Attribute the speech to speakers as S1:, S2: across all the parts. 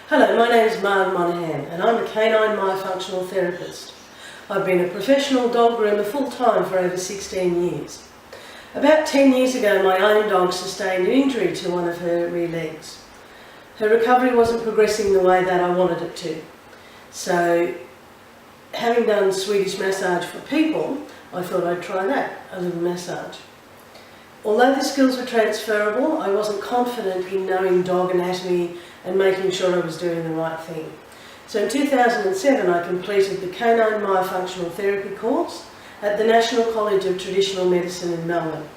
S1: Hello, my name is Marg Monaghan and I'm a canine myofunctional therapist. I've been a professional dog groomer full-time for over 16 years. About 10 years ago, my own dog sustained an injury to one of her rear legs. Her recovery wasn't progressing the way that I wanted it to. So, having done Swedish massage for people, I thought I'd try that, a little massage. Although the skills were transferable, I wasn't confident in knowing dog anatomy and making sure I was doing the right thing. So in 2007 I completed the Canine Myofunctional Therapy course at the National College of Traditional Medicine in Melbourne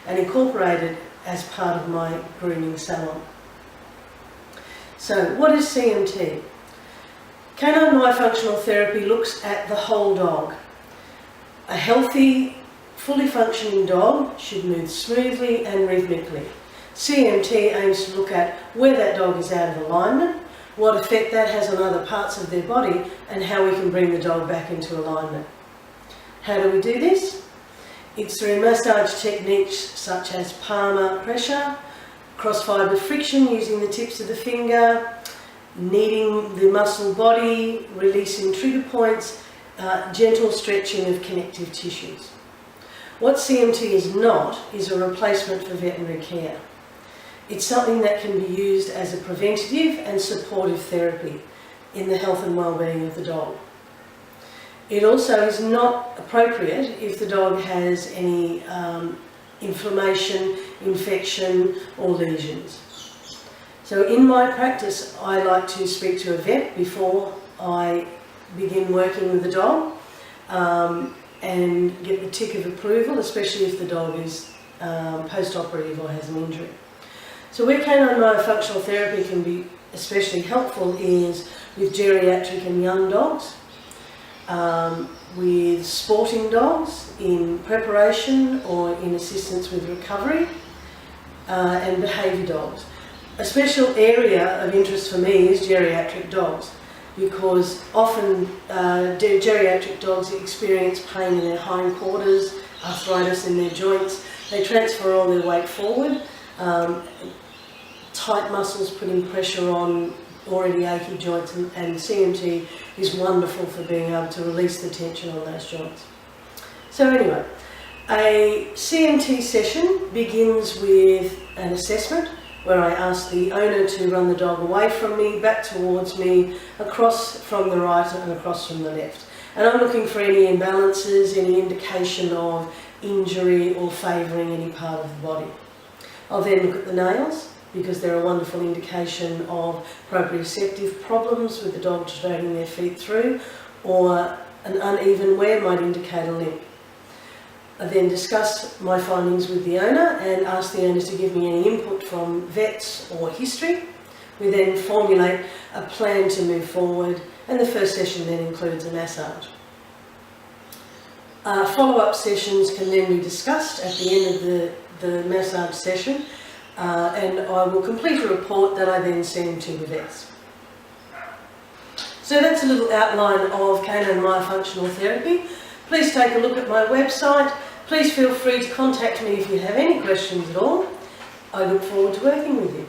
S1: and incorporated as part of my grooming salon. So what is CMT? Canine Myofunctional Therapy looks at the whole dog. A healthy, fully functioning dog should move smoothly and rhythmically. CMT aims to look at where that dog is out of alignment, what effect that has on other parts of their body, and how we can bring the dog back into alignment. How do we do this? It's through massage techniques such as palmar pressure, cross-fibre friction using the tips of the finger, kneading the muscle body, releasing trigger points, gentle stretching of connective tissues. What CMT is not is a replacement for veterinary care. It's something that can be used as a preventative and supportive therapy in the health and well-being of the dog. It also is not appropriate if the dog has any inflammation, infection or lesions. So in my practice I like to speak to a vet before I begin working with the dog and get the tick of approval, especially if the dog is post-operative or has an injury. So where canine myofunctional therapy can be especially helpful is with geriatric and young dogs, with sporting dogs in preparation or in assistance with recovery, and behaviour dogs. A special area of interest for me is geriatric dogs, because often geriatric dogs experience pain in their hindquarters, arthritis in their joints. They transfer all their weight forward. Tight muscles putting pressure on already achy joints, and CMT is wonderful for being able to release the tension on those joints. So anyway, a CMT session begins with an assessment where I ask the owner to run the dog away from me, back towards me, across from the right and across from the left. And I'm looking for any imbalances, any indication of injury or favouring any part of the body. I'll then look at the nails, because they're a wonderful indication of proprioceptive problems with the dog dragging their feet through, or an uneven wear might indicate a limp. I then discuss my findings with the owner and ask the owner to give me any input from vets or history. We then formulate a plan to move forward, and the first session then includes a massage. Follow-up sessions can then be discussed at the end of the massage session, and I will complete a report that I then send to the vets. So that's a little outline of canine myofunctional therapy. Please take a look at my website. Please feel free to contact me if you have any questions at all. I look forward to working with you.